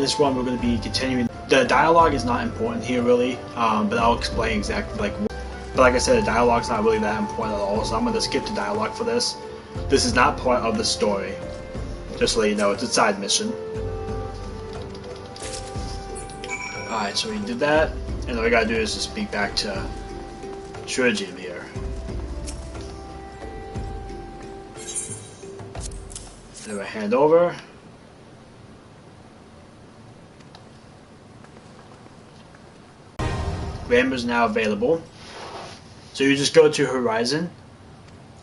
this one we're going to be continuing. The dialogue is not important here really, but I'll explain exactly like. But like I said, the dialogue's not really that important at all, so I'm going to skip the dialogue for this. This is not part of the story. Just to let you know, it's a side mission. Alright, so we did that, and all we gotta do is just speak back to Ffxiv here. And we hand over. Glamour is now available. So you just go to Horizon.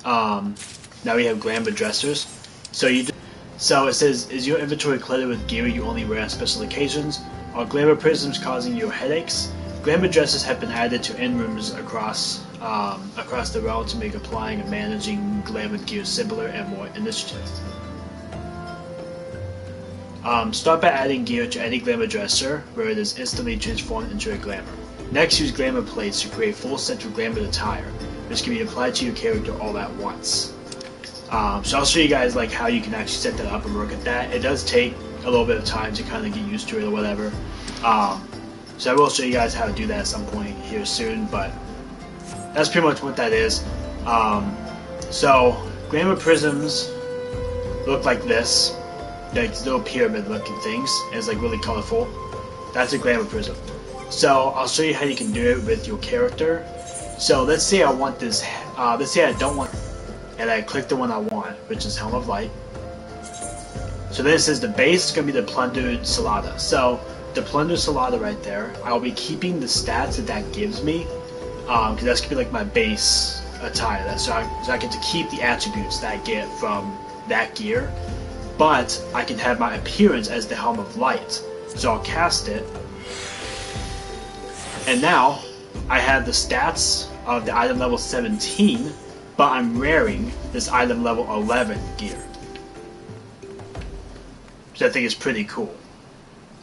Now we have Glamour dressers. So it says, is your inventory cluttered with gear you only wear on special occasions? Are Glamour Prisms causing you headaches? Glamour dresses have been added to inn rooms across the realm to make applying and managing Glamour gear simpler and more initiative. Start by adding gear to any Glamour dresser, where it is instantly transformed into a Glamour. Next, use Glamour plates to create full sets of Glamour attire, which can be applied to your character all at once. So I'll show you guys like how you can actually set that up and work at that. It does take a little bit of time to kind of get used to it or whatever. So I will show you guys how to do that at some point here soon, but that's pretty much what that is. So Glamour Prisms look like this, like little pyramid looking things, and it's like really colorful. That's a Glamour Prism. So I'll show you how you can do it with your character. So let's say I want this, let's say I don't want, and I click the one I want, which is Helm of Light. So then it says the base is going to be the Plundered Salada. So the Plundered Salada right there, I'll be keeping the stats that gives me, because that's going to be like my base attire. So I get to keep the attributes that I get from that gear, but I can have my appearance as the Helm of Light. So I'll cast it, and now I have the stats of the item level 17, but I'm wearing this item level 11 gear. Which I think is pretty cool.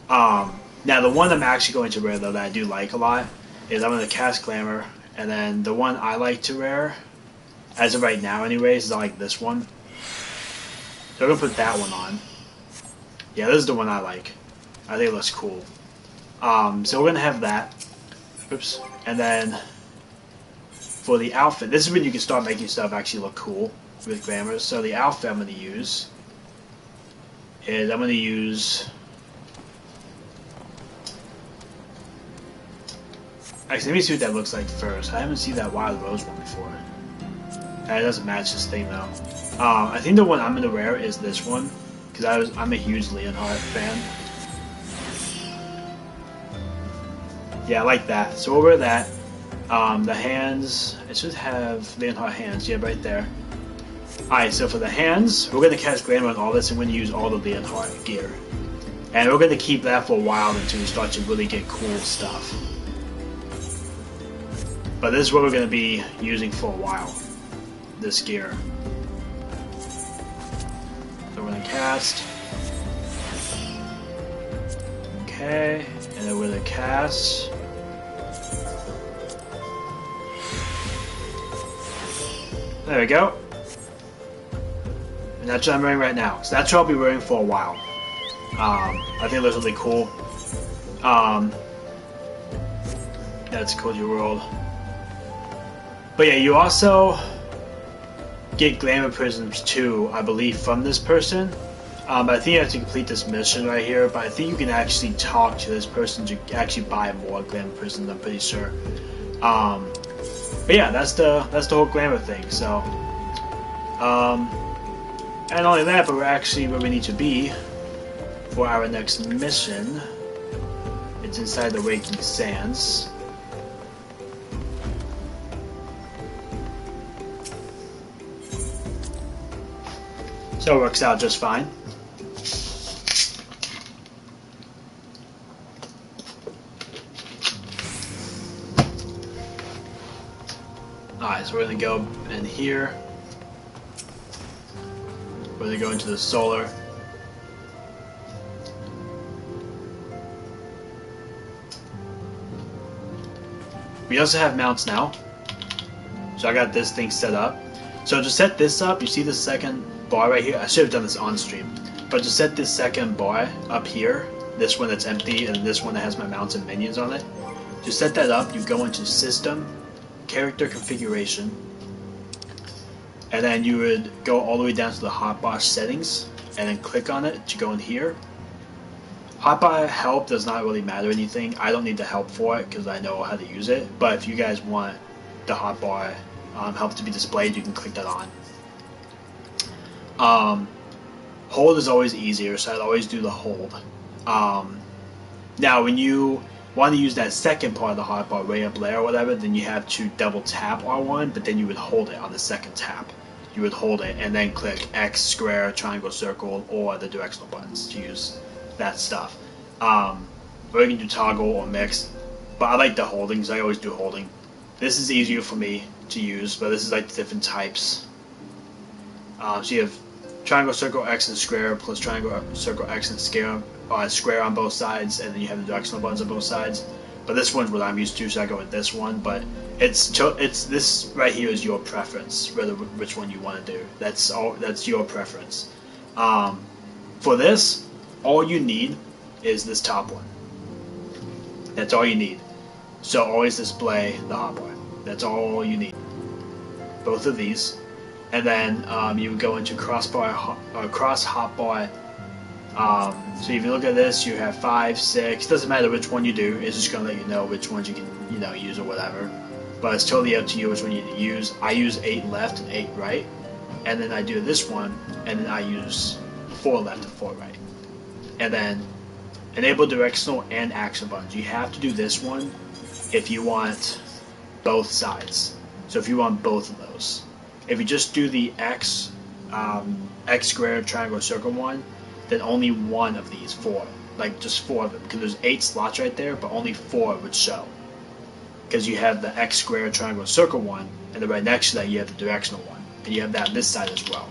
Now the one I'm actually going to wear though that I do like a lot is I'm going to cast Glamour, and then the one I like to wear, as of right now anyways, is I like this one. So I'm going to put that one on. Yeah, this is the one I like. I think it looks cool. So we're going to have that. Oops. And then for the outfit, this is when you can start making stuff actually look cool with Glamour. So the outfit I'm going to use is I'm going to use, actually let me see what that looks like first. I haven't seen that Wild Rose one before. It doesn't match this thing though. I think the one I'm going to wear is this one, because I'm a huge Leonhardt fan. Yeah, I like that. So we'll wear that. The hands, it should have Leonhardt hands, yeah, right there. Alright, so for the hands, we're going to cast Glamour on all this, and we're going to use all the Leonhardt gear. And we're going to keep that for a while until we start to really get cool stuff. But this is what we're going to be using for a while, this gear. So we're going to cast. Okay, and then we're going to cast. There we go. And that's what I'm wearing right now. So that's what I'll be wearing for a while. I think it looks really cool. That's Code Your World. But yeah, you also get Glamour Prisms too, I believe, from this person. But I think you have to complete this mission right here. But I think you can actually talk to this person to actually buy more Glamour Prisms, I'm pretty sure. But yeah, that's the whole Glamour thing. So, and not only that, but we're actually where we need to be for our next mission. It's inside the Waking Sands. So it works out just fine. Alright, so we're going to go in here. We're going to go into the solar. We also have mounts now. So I got this thing set up. So to set this up, you see the second bar right here? I should have done this on stream. But to set this second bar up here, this one that's empty, and this one that has my mounts and minions on it. To set that up, you go into System, Character Configuration, and then you would go all the way down to the hotbar settings, and then click on it to go in here. Hotbar help does not really matter anything. I don't need the help for it because I know how to use it, but if you guys want the hotbar help to be displayed, you can click that on. Hold is always easier, so I'd always do the hold. Now when you want to use that second part of the hotbar way up there or whatever, then you have to double tap R1, but then you would hold it on the second tap. You would hold it and then click X, square, triangle, circle, or the directional buttons to use that stuff. Or you can do toggle or mix, but I like the holding, so I always do holding. This is easier for me to use, but this is like the different types. So you have triangle, circle, X, and square, plus triangle, circle, X, and square on both sides, and then you have the directional buttons on both sides. But this one's what I'm used to, so I go with this one. But it's this right here is your preference, whether which one you want to do. That's your preference. For this, all you need is this top one. That's all you need. So always display the hotbar. That's all you need. Both of these. And then you would go into cross hotbar. So if you look at this, you have 5, 6. Doesn't matter which one you do. It's just gonna let you know which ones you can use or whatever. But it's totally up to you which one you use. I use 8 left and 8 right, and then I do this one, and then I use 4 left and 4 right. And then enable directional and action buttons. You have to do this one if you want both sides. So if you want both of those. If you just do the X, X square, triangle, circle one, then only one of these 4, like just 4 of them, because there's 8 slots right there, but only 4 would show. Because you have the X square, triangle, circle one, and then right next to that you have the directional one, and you have that on this side as well.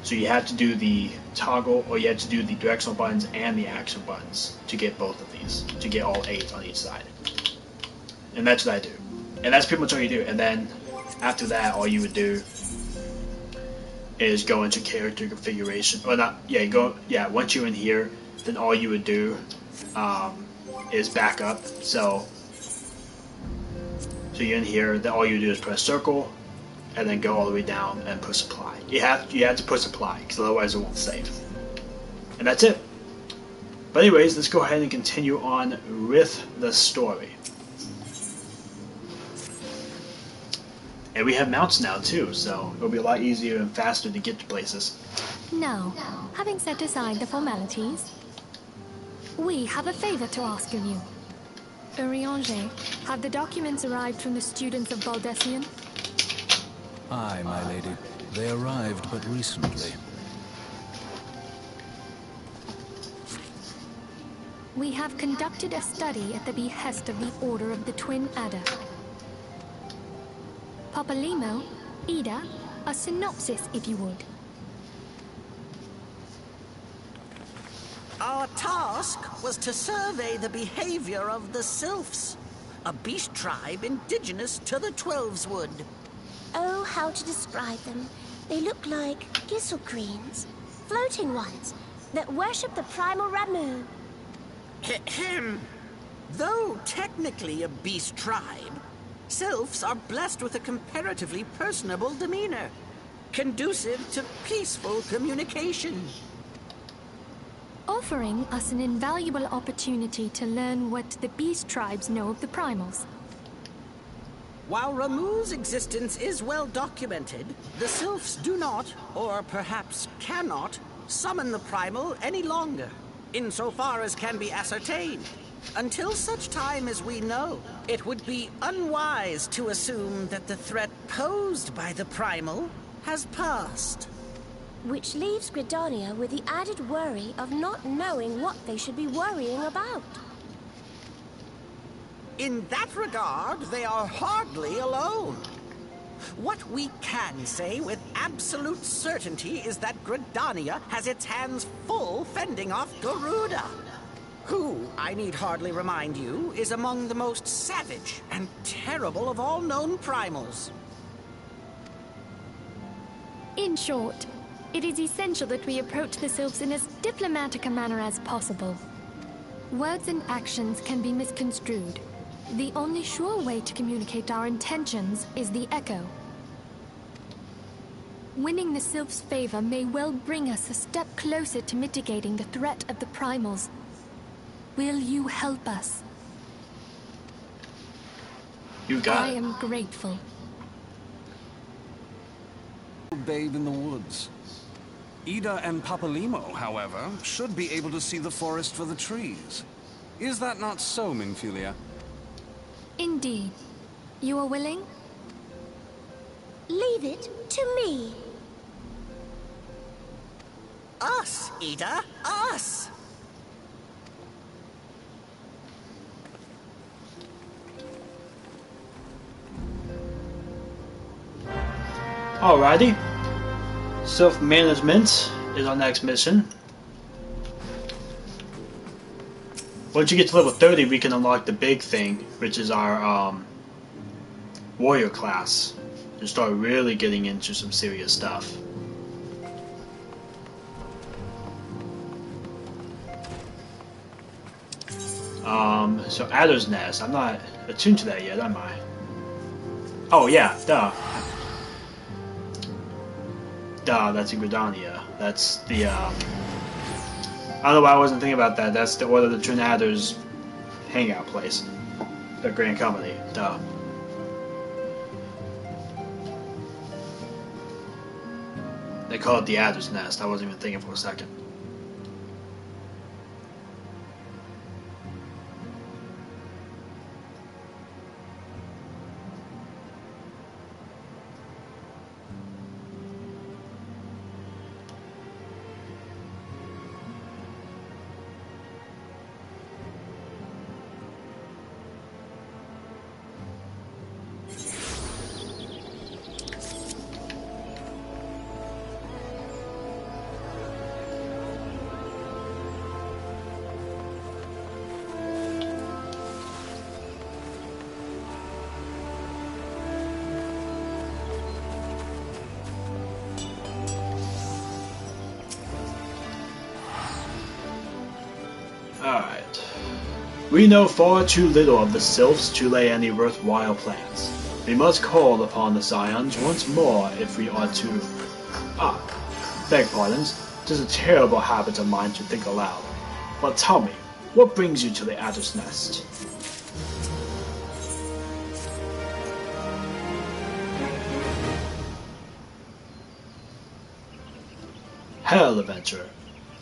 So you have to do the toggle, or you have to do the directional buttons and the action buttons to get both of these, to get all 8 on each side. And that's what I do. And that's pretty much all you do. And then after that, all you would do is go into character configuration, or not, once you're in here, then all you would do is back up. So you're in here, then all you do is press circle, and then go all the way down and push apply. You have to push apply, because otherwise it won't save. And that's it. But anyways, let's go ahead and continue on with the story. And we have mounts now too, so it'll be a lot easier and faster to get to places. Now, having set aside the formalities, we have a favor to ask of you. Urianger, have the documents arrived from the students of Baldessian? Aye, my lady. They arrived but recently. We have conducted a study at the behest of the Order of the Twin Adder. Papalimo, Ida, a synopsis, if you would. Our task was to survey the behavior of the Sylphs, a beast tribe indigenous to the Twelveswood. Oh, how to describe them. They look like gisselcreens, floating ones, that worship the primal Ramu. Ahem. Though technically a beast tribe, Sylphs are blessed with a comparatively personable demeanor, conducive to peaceful communication. Offering us an invaluable opportunity to learn what the beast tribes know of the primals. While Ramu's existence is well documented, the Sylphs do not, or perhaps cannot, summon the primal any longer, insofar as can be ascertained. Until such time as we know, it would be unwise to assume that the threat posed by the primal has passed. Which leaves Gridania with the added worry of not knowing what they should be worrying about. In that regard, they are hardly alone. What we can say with absolute certainty is that Gridania has its hands full fending off Garuda, who, I need hardly remind you, is among the most savage and terrible of all known primals. In short, it is essential that we approach the Sylphs in as diplomatic a manner as possible. Words and actions can be misconstrued. The only sure way to communicate our intentions is the echo. Winning the Sylph's favor may well bring us a step closer to mitigating the threat of the primals. Will you help us? You got I it. am grateful. Babe in the woods. Ida and Papalimo, however, should be able to see the forest for the trees. Is that not so, Minfilia? Indeed. You are willing? Leave it to me. Us, Ida, us! Alrighty. Self-management is our next mission. Once you get to level 30, we can unlock the big thing, which is our warrior class, to start really getting into some serious stuff. So Adder's Nest. I'm not attuned to that yet, am I? Oh yeah, duh. Duh, that's in Gridania. That's the, I don't know why I wasn't thinking about that. That's the Order of the Twin Adders hangout place. The Grand Company. Duh. They call it the Adder's Nest. I wasn't even thinking for a second. Alright. We know far too little of the Sylphs to lay any worthwhile plans. We must call upon the Scions once more if we are to... beg pardons. It is a terrible habit of mine to think aloud. But tell me, what brings you to the Adder's Nest? Hail, adventurer.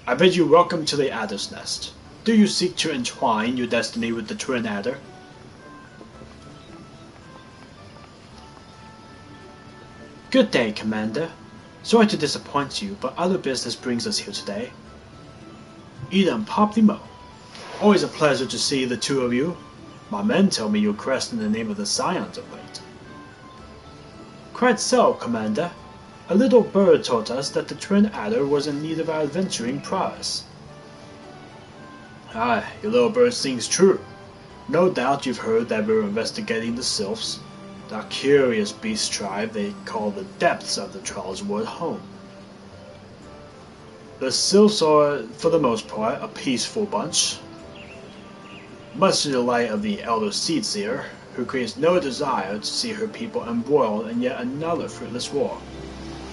I bid you welcome to the Adder's Nest. Do you seek to entwine your destiny with the Twin Adder? Good day, Commander. Sorry to disappoint you, but other business brings us here today. Ida and Papalimo. Always a pleasure to see the two of you. My men tell me you crest in the name of the Scions of late. Quite so, Commander. A little bird told us that the Twin Adder was in need of our adventuring prowess. Aye, your little bird sings true. No doubt you've heard that we're investigating the Sylphs, that curious beast tribe they call the depths of the Trollswood home. The Sylphs are, for the most part, a peaceful bunch, much to the delight of the Elder Seedseer, who creates no desire to see her people embroiled in yet another fruitless war.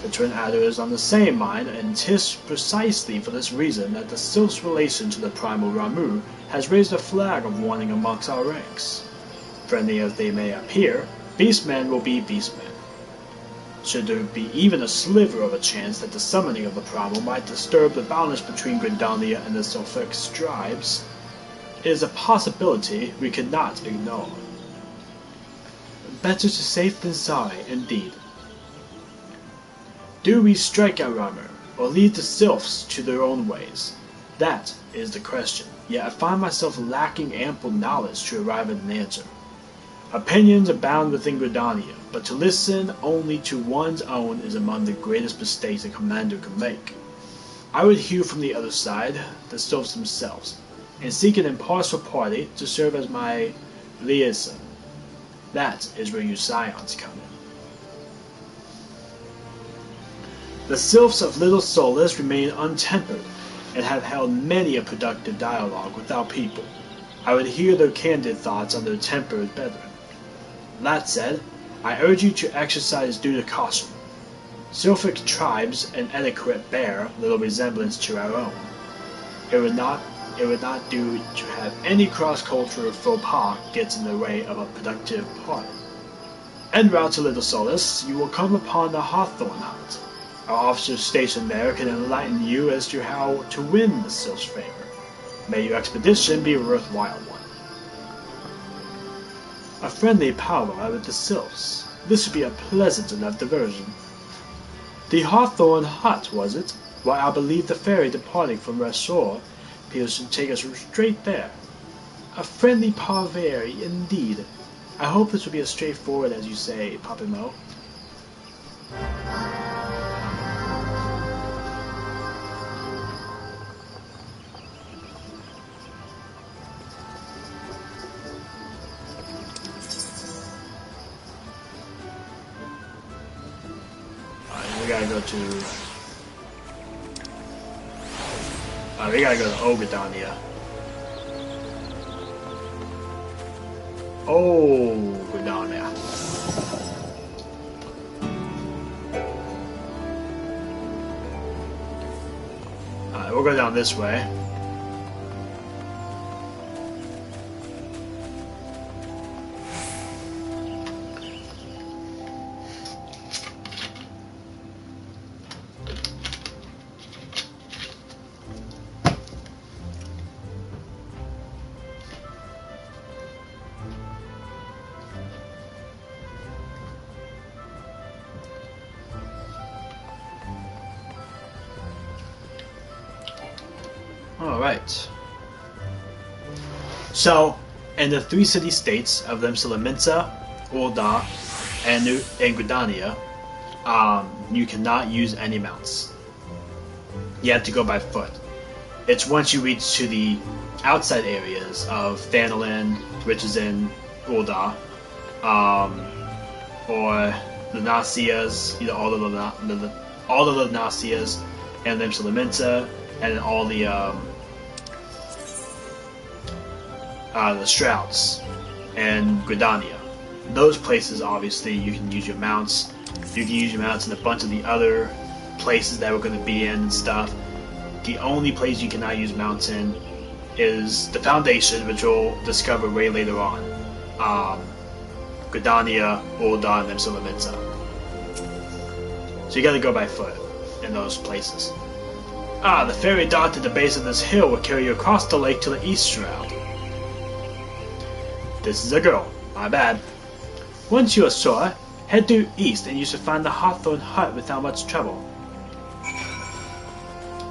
The Twin Adder is on the same mind, and 'tis precisely for this reason that the Sylph's relation to the primal Ramu has raised a flag of warning amongst our ranks. Friendly as they may appear, beastmen will be beastmen. Should there be even a sliver of a chance that the summoning of the primal might disturb the balance between Gridania and the Sylphic tribes, it is a possibility we cannot ignore. Better to safe than sorry, indeed. Do we strike our armor, or lead the Sylphs to their own ways? That is the question, yet I find myself lacking ample knowledge to arrive at an answer. Opinions abound within Gridania, but to listen only to one's own is among the greatest mistakes a commander can make. I would hear from the other side, the Sylphs themselves, and seek an impartial party to serve as my liaison. That is where you Scions come in. The Sylphs of Little Solace remain untempered, and have held many a productive dialogue with our people. I would hear their candid thoughts on their tempered brethren. That said, I urge you to exercise due caution. Sylphic tribes and etiquette bear little resemblance to our own. It would not do to have any cross-cultural faux pas get in the way of a productive party. En route to Little Solace, you will come upon the Hawthorne Hut. Our officers stationed there can enlighten you as to how to win the Sylph's favor. May your expedition be a worthwhile one. A friendly powwow with the Sylphs. This would be a pleasant enough diversion. The Hawthorne Hut, was it? Why, I believe the ferry departing from Ressort appears to take us straight there. A friendly parvery, indeed. I hope this will be as straightforward as you say, Papimo. We gotta go to Ogadania. Ogadania. Alright, we'll go down this way. Alright. So, in the three city-states of Lemsiliminta, Ul'dah, and Gridania, you cannot use any mounts. You have to go by foot. It's once you reach to the outside areas of Thanalan, which is in Ul'dah, or the Nasias, all of the Nasias, and Lemsiliminta, and all the Strouds and Gridania. Those places, obviously, you can use your mounts. You can use your mounts in a bunch of the other places that we're going to be in and stuff. The only place you cannot use mounts in is the Foundation, which we'll discover way later on. Gridania, Ul'dah, and Lemsiliminta. So you gotta go by foot in those places. The ferry docked at the base of this hill will carry you across the lake to the East Shroud. This is a girl. My bad. Once you are sure, head due east and you should find the Hawthorne Hut without much trouble.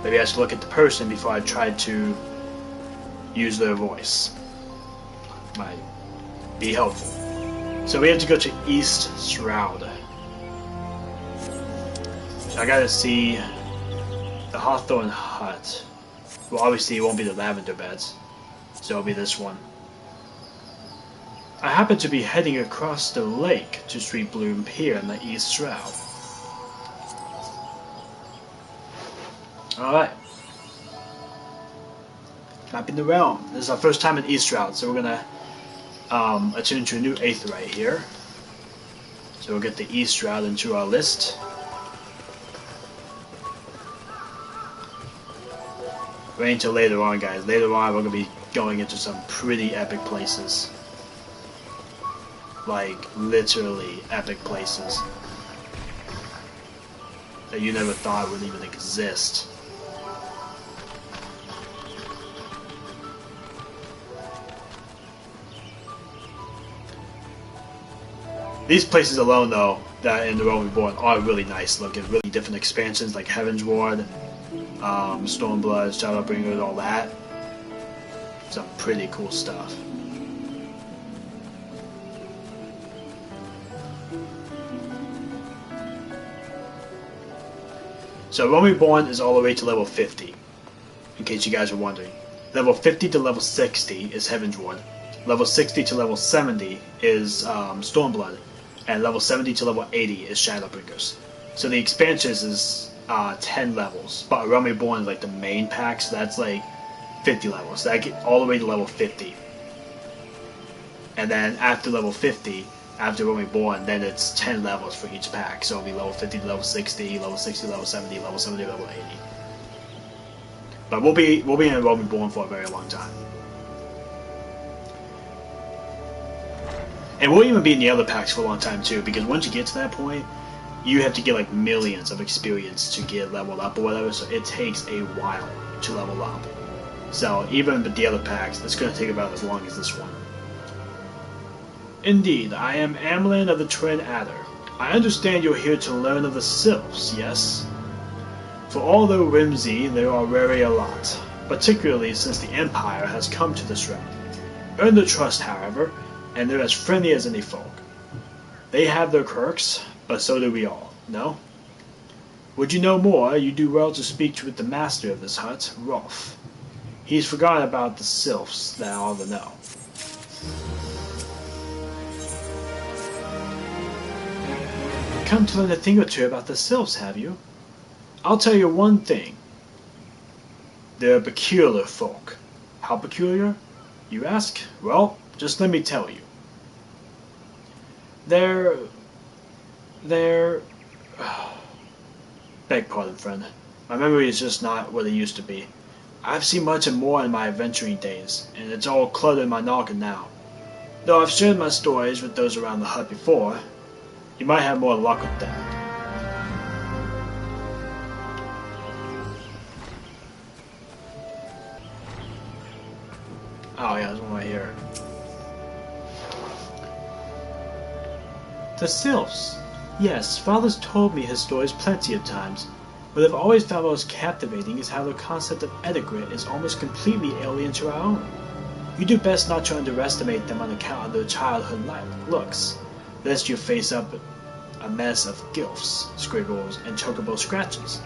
Maybe I should look at the person before I try to use their voice. Might be helpful. So we have to go to East Shroud. I gotta see the Hawthorne Hut. Well, obviously it won't be the lavender beds, so it'll be this one. I happen to be heading across the lake to Street Bloom Pier in the East Shroud. Alright. Mapping the realm. This is our first time in East Shroud, so we're gonna attune to a new aetheryte here. So we'll get the East Shroud into our list. Wait until later on, guys. Later on, we're gonna be going into some pretty epic places. Like, literally epic places that you never thought would even exist. These places alone, though, that in the Realm Reborn are really nice looking. Really different expansions like Heaven's Ward, Stormblood, Shadowbringer, and all that. Some pretty cool stuff. So Realm Reborn is all the way to level 50, in case you guys are wondering. Level 50 to level 60 is Heaven's Ward. Level 60 to level 70 is Stormblood. And level 70 to level 80 is Shadowbringers. So the expansions is 10 levels, but Realm Reborn is like the main pack, so that's like 50 levels. So that get all the way to level 50. And then after level 50, after Realm Reborn, then it's 10 levels for each pack. So it'll be level 50 to level 60, level 60, level 70, level 70, level 80. But we'll be in Realm Reborn for a very long time. And we'll even be in the other packs for a long time too, because once you get to that point, you have to get like millions of experience to get leveled up or whatever, so it takes a while to level up. So even with the other packs, it's going to take about as long as this one. Indeed, I am Amlin of the Twin Adder. I understand you're here to learn of the Sylphs, yes? For although whimsy, there are very a lot, particularly since the Empire has come to this realm. Earn their trust, however, and they're as friendly as any folk. They have their quirks, but so do we all, no? Would you know more, you do well to speak with the master of this hut, Rolf. He's forgotten about the Sylphs that I ought to know. Come to learn a thing or two about the Sylphs, have you? I'll tell you one thing. They're peculiar folk. How peculiar, you ask? Well, just let me tell you. They're... Beg pardon, friend. My memory is just not what it used to be. I've seen much and more in my adventuring days, and it's all cluttered in my noggin now. Though I've shared my stories with those around the hut before, you might have more luck with that. Oh yeah, there's one right here. The Sylphs. Yes, Father's told me his stories plenty of times. What I've always found most captivating is how the concept of etiquette is almost completely alien to our own. You do best not to underestimate them on account of their childhood looks, lest you face up a mess of gilfs, scribbles, and chocobo scratches.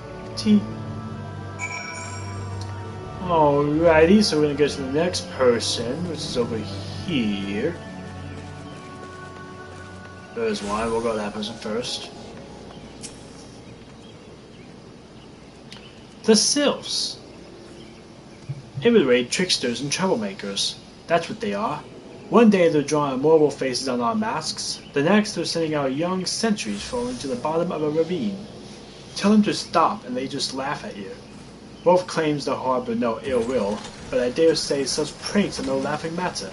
Alrighty, so we're gonna go to the next person, which is over here. There's one, we'll go to that person first. The Sylphs. Irate tricksters and troublemakers. That's what they are. One day they're drawing immortal faces on our masks. The next they're sending our young sentries falling to the bottom of a ravine. Tell them to stop and they just laugh at you. Wolf claims to harbor no ill will, but I dare say such pranks are no laughing matter.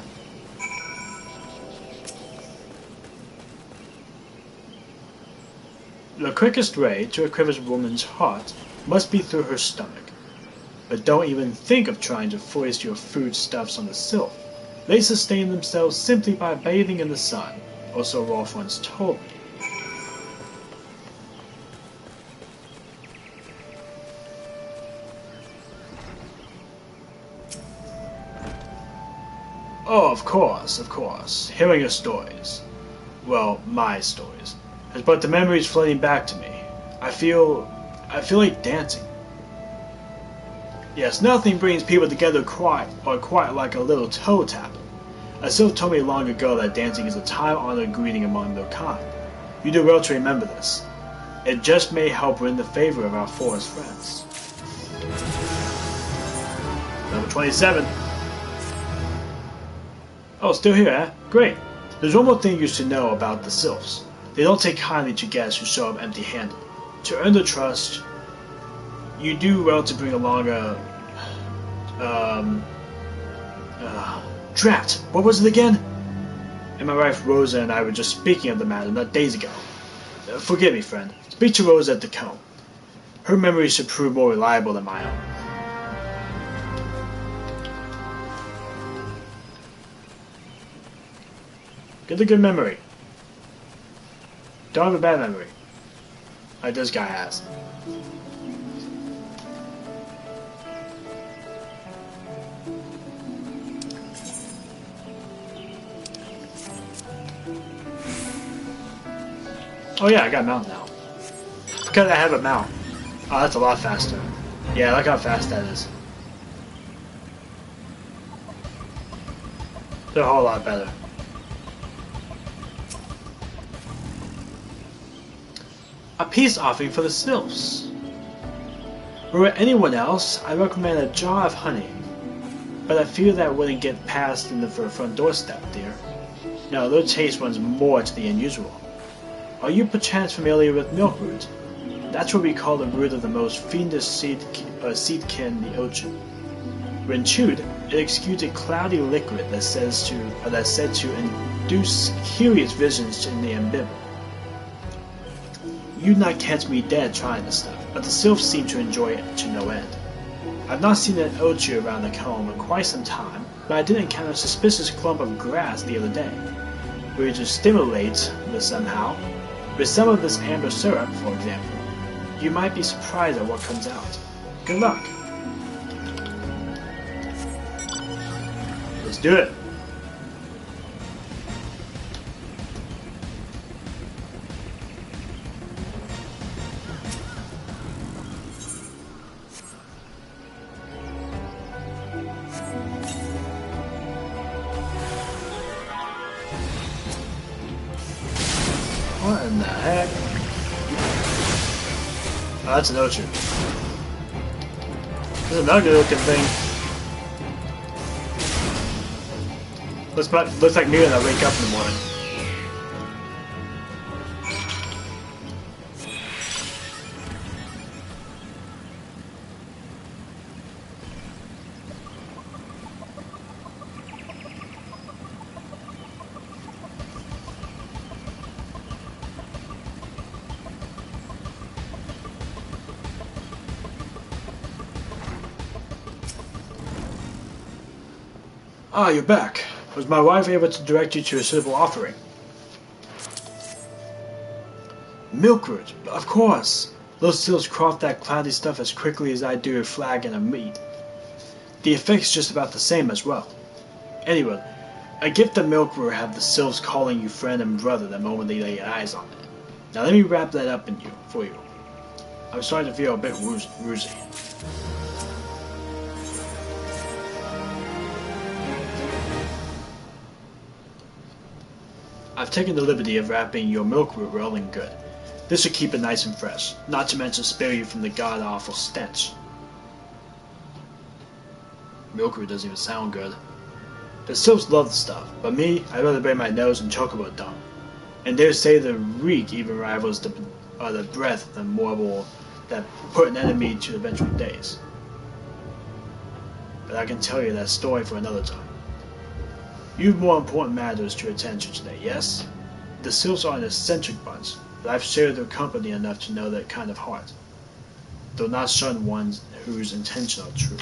The quickest way to a quiver's woman's heart must be through her stomach. But don't even think of trying to foist your foodstuffs on the Sylph. They sustain themselves simply by bathing in the sun, or so Rolf once told me. Oh, of course. Hearing your stories, well, my stories, has brought the memories flooding back to me. I feel like dancing. Yes, nothing brings people together quite like a little toe tapping. A Sylph told me long ago that dancing is a time-honored greeting among their kind. You do well to remember this. It just may help win the favor of our forest friends. Number 27. Oh, still here, eh? Great. There's one more thing you should know about the Sylphs. They don't take kindly to guests who show up empty-handed. To earn their trust, you do well to bring along a... Drat! What was it again? And my wife Rosa and I were just speaking of the matter not days ago. Forgive me, friend. Speak to Rosa at the comb. Her memory should prove more reliable than my own. Get a good memory. Don't have a bad memory. Like this guy has. Oh yeah, I got a mount now. Because I have a mount. Oh, that's a lot faster. Yeah, look how fast that is. They're a whole lot better. A peace offering for the Sylphs. Or anyone else, I recommend a jar of honey. But I fear that wouldn't get past in the front doorstep, dear. No, their taste runs more to the unusual. Are you perchance familiar with milkroot? That's what we call the root of the most fiendish seedkin in the ocean. When chewed, it exudes a cloudy liquid that's said to induce curious visions in the ambivalent. You'd not catch me dead trying this stuff, but the sylphs seem to enjoy it to no end. I've not seen an orchard around the comb in quite some time, but I did encounter a suspicious clump of grass the other day. We were to stimulate this somehow, with some of this amber syrup, for example. You might be surprised at what comes out. Good luck! Let's do it! What in the heck? Oh, that's an orchard. There's another good looking thing. Looks like me when I wake up in the morning. Ah, you're back. Was my wife able to direct you to a suitable offering? Milkroot, of course. Those sylphs craft that cloudy stuff as quickly as I do a flagon of meat. The effect's just about the same as well. Anyway, a gift of milkroot have the sylphs calling you friend and brother the moment they lay eyes on it. Now let me wrap that up for you. I'm starting to feel a bit woozy. I've taken the liberty of wrapping your milkroot well and good. This should keep it nice and fresh, not to mention spare you from the god-awful stench. Milkroot doesn't even sound good. The sylphs love the stuff, but me, I'd rather bury my nose in chocobo dung. And dare say the reek even rivals the breath of the mortal that put an enemy to the vengeful days. But I can tell you that story for another time. You've more important matters to attend to today, yes? The sylphs are an eccentric bunch, but I've shared their company enough to know their kind of heart, though not shun ones whose intentions are true.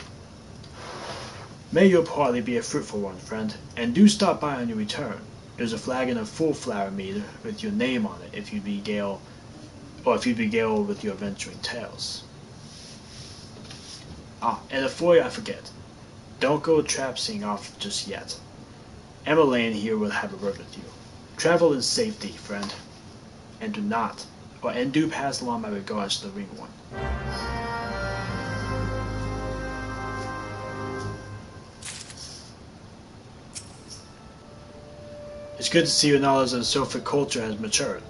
May your party be a fruitful one, friend, and do stop by on your return. There's a flagon of full flower mead with your name on it if you regale with your adventuring tales. Ah, and before I forget, don't go trapseeing off just yet. Emmeline here will have a word with you. Travel in safety, friend, and do pass along my regards to the ring one. It's good to see your knowledge of sylphic culture has matured.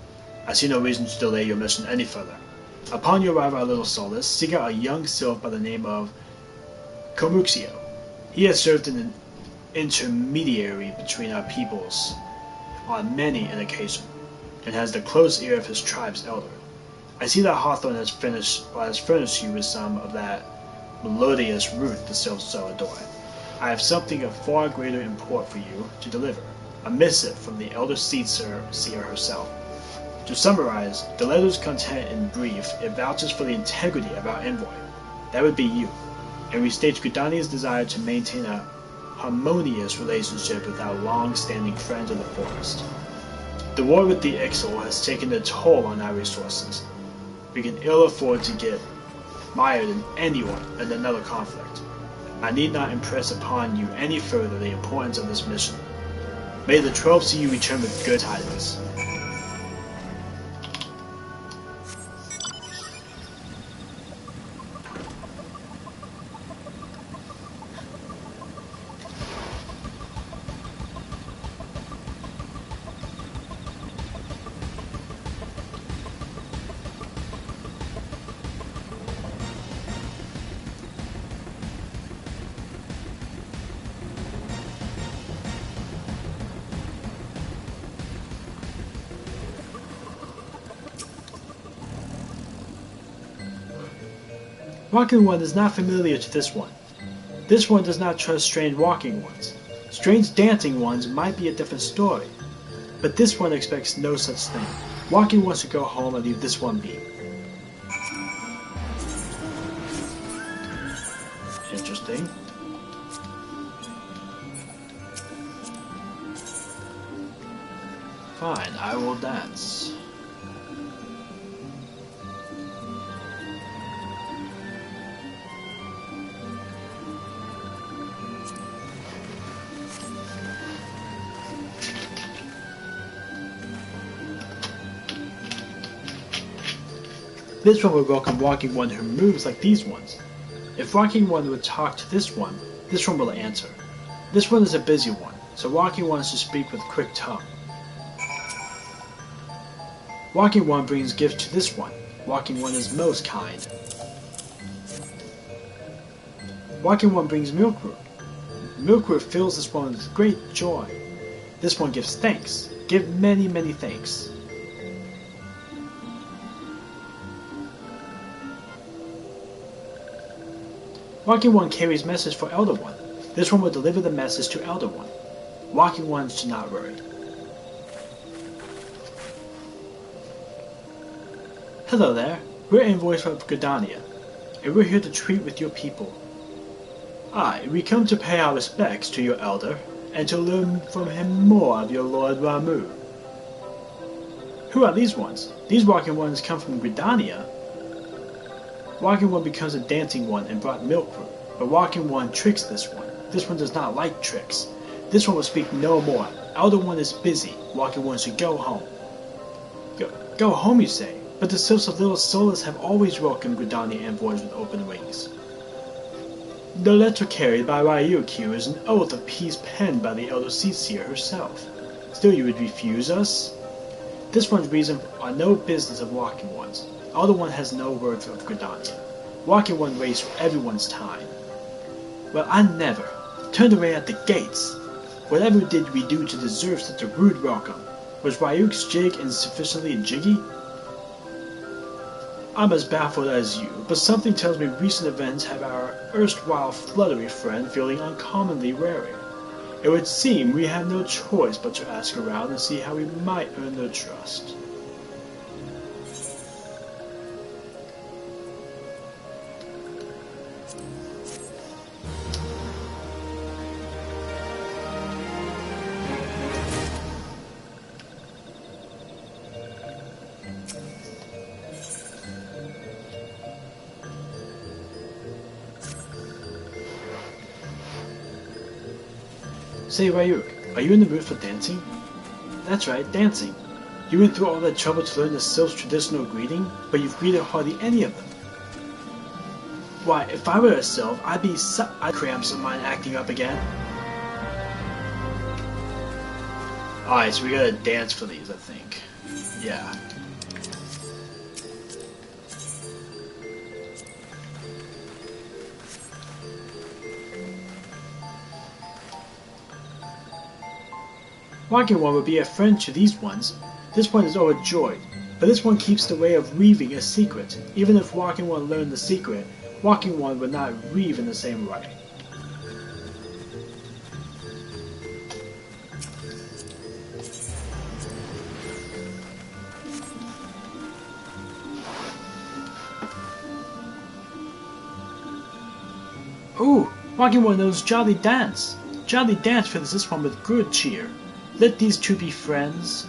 I see no reason to delay your mission any further. Upon your arrival at Little Solace, seek out a young sylph by the name of Komuxio. He has served as an intermediary between our peoples on many an occasion, and has the close ear of his tribe's elder. I see that Hawthorne has furnished you with some of that melodious root the sylphs so adore. I have something of far greater import for you to deliver, a missive from the elder seer herself. To summarize, the letter's content in brief, it vouches for the integrity of our envoy. That would be you, and restates Gridani's desire to maintain a harmonious relationship with our long-standing friends of the forest. The war with the Ixal has taken a toll on our resources. We can ill afford to get mired in another conflict. I need not impress upon you any further the importance of this mission. May the 12 see you return with good tidings. Walking One is not familiar to this one. This one does not trust strange walking ones. Strange dancing ones might be a different story, but this one expects no such thing. Walking wants to go home and leave this one be. Interesting. Fine, I will dance. This one would welcome Walking One who moves like these ones. If Walking One would talk to this one will answer. This one is a busy one, so Walking One is to speak with quick tongue. Walking One brings gifts to this one. Walking One is most kind. Walking One brings Milkroot. Milkroot fills this one with great joy. This one gives thanks. Give many, many thanks. Walking One carries message for Elder One. This one will deliver the message to Elder One. Walking Ones do not worry. Hello there, we're envoys from Gridania, and we're here to treat with your people. Aye, we come to pay our respects to your elder, and to learn from him more of your Lord Ramu. Who are these ones? These Walking Ones come from Gridania. Walking One becomes a dancing one and brought Milkroot, but Walking One tricks this one. This one does not like tricks. This one will speak no more. Elder One is busy. Walking One should go home. Go home, you say? But the Sylphs of Little Solas have always welcomed Gridania envoys with open wings. The letter carried by Ryuk here is an oath of peace penned by the Elder Seer herself. Still you would refuse us? This one's reason are no business of Walking Ones. Elder One has no word of Gridania. Walking One wastes everyone's time. Well, I never. Turned away at the gates. Whatever did we do to deserve such a rude welcome? Was Ryuk's jig insufficiently jiggy? I'm as baffled as you, but something tells me recent events have our erstwhile fluttery friend feeling uncommonly wary. It would seem we have no choice but to ask around and see how we might earn their trust. Say, Ryuk, are you in the mood for dancing? That's right, dancing. You went through all that trouble to learn the Sylph's traditional greeting, but you've greeted hardly any of them. Why, if I were a Sylph, I'd cramps of mine acting up again. Alright, so we gotta dance for these, I think. Yeah. Walking One would be a friend to these ones. This one is overjoyed, but this one keeps the way of weaving a secret. Even if Walking One learned the secret, Walking One would not weave in the same way. Ooh, Walking One knows Jolly Dance. Jolly Dance fills this one with good cheer. Let these two be friends.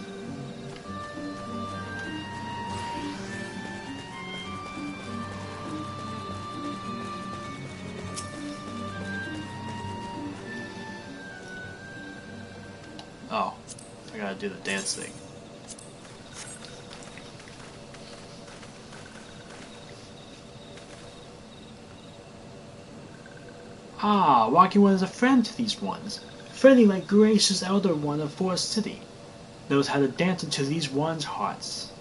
Oh, I gotta do the dance thing. Ah, Walking One is a friend to these ones. Friendly like gracious Elder One of Forest City. Knows how to dance into these ones' hearts.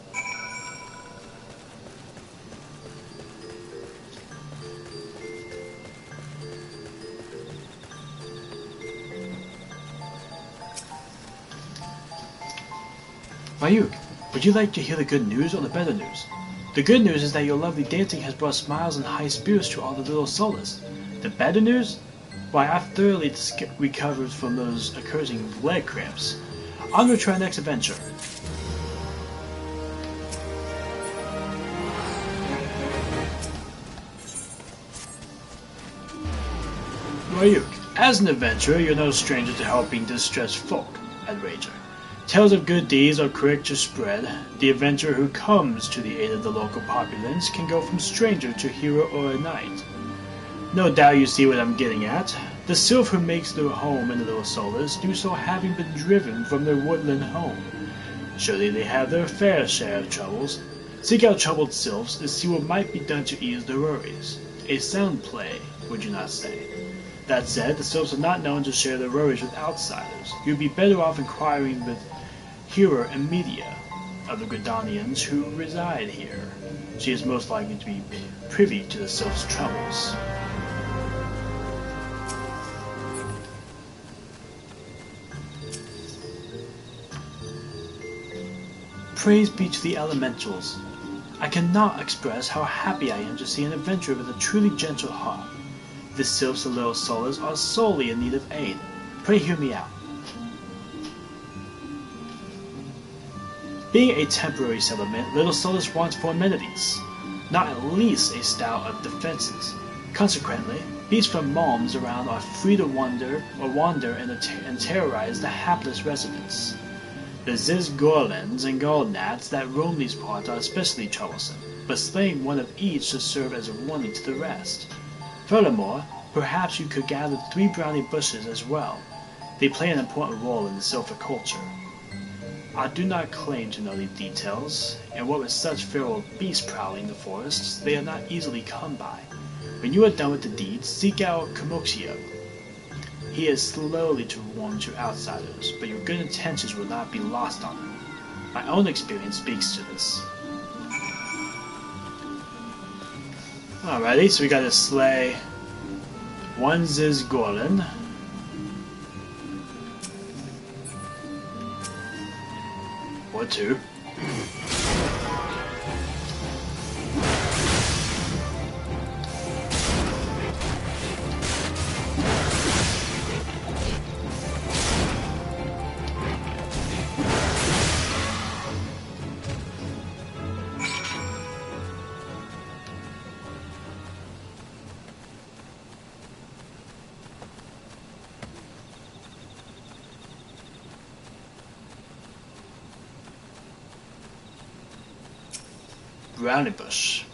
Ryuk, would you like to hear the good news or the better news? The good news is that your lovely dancing has brought smiles and high spirits to all the little souls. The better news? Why, I've thoroughly recovered from those accursing leg cramps. On to our next adventure. Ryuk, as an adventurer, you're no stranger to helping distressed folk at Ranger. Tales of good deeds are quick to spread. The adventurer who comes to the aid of the local populace can go from stranger to hero or a knight. No doubt you see what I'm getting at. The sylph who makes their home in the Little Solas do so having been driven from their woodland home. Surely they have their fair share of troubles. Seek out troubled sylphs and see what might be done to ease their worries. A sound play, would you not say? That said, the sylphs are not known to share their worries with outsiders. You'd be better off inquiring with Hera and Media of the Gridanians who reside here. She is most likely to be privy to the sylphs' troubles. Praise be to the elementals. I cannot express how happy I am to see an adventurer with a truly gentle heart. The sylphs of Little Solas are sorely in need of aid. Pray hear me out. Being a temporary settlement, Little Solas wants for amenities, not at least a style of defenses. Consequently, beasts from Malms around are free to wander and terrorize the hapless residents. The Zizgorlins and Gallnats that roam these parts are especially troublesome, but slaying one of each should serve as a warning to the rest. Furthermore, perhaps you could gather 3 brownie bushes as well. They play an important role in the sylphic culture. I do not claim to know the details, and what with such feral beasts prowling the forests, they are not easily come by. When you are done with the deeds, seek out Komoxio. He is slowly to warn to outsiders, but your good intentions will not be lost on him. My own experience speaks to this. Alrighty, so we gotta slay one Zizgorlin. Or 2. Brownie bush.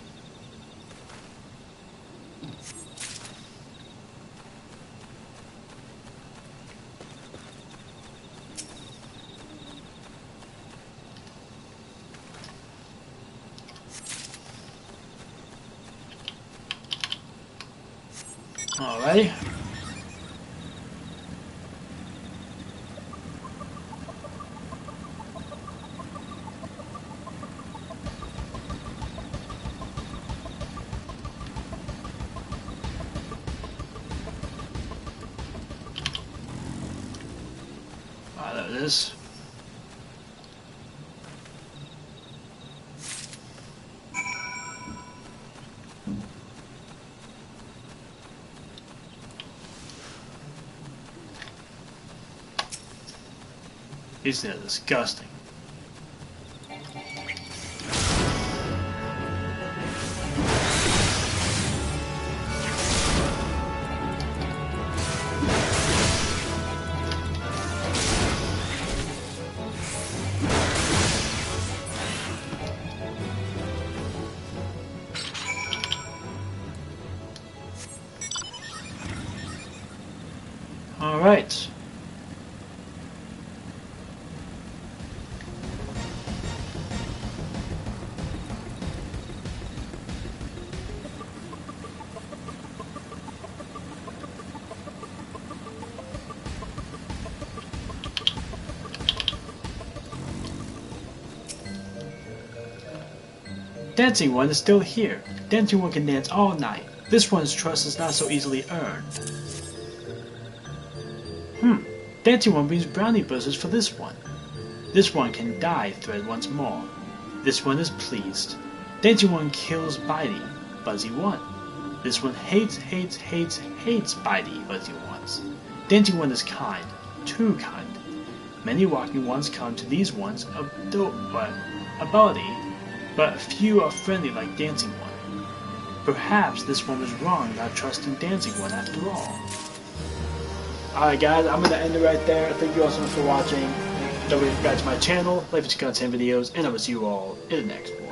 Alrighty. There it is. These things are disgusting. All right. Dancing One is still here. Dancing One can dance all night. This one's trust is not so easily earned. Dancing One brings brownie bushes for this one. This one can dye thread once more. This one is pleased. Dancing One kills Bitey, Buzzy 1. This one hates Bitey, Buzzy 1s. Dancing One is kind, too kind. Many walking ones come to these ones ability, but few are friendly like Dancing One. Perhaps this one was wrong not trusting Dancing One after all. Alright guys, I'm gonna end it right there. Thank you all so much for watching. Don't forget to subscribe to my channel, like and comment videos, and I will see you all in the next one.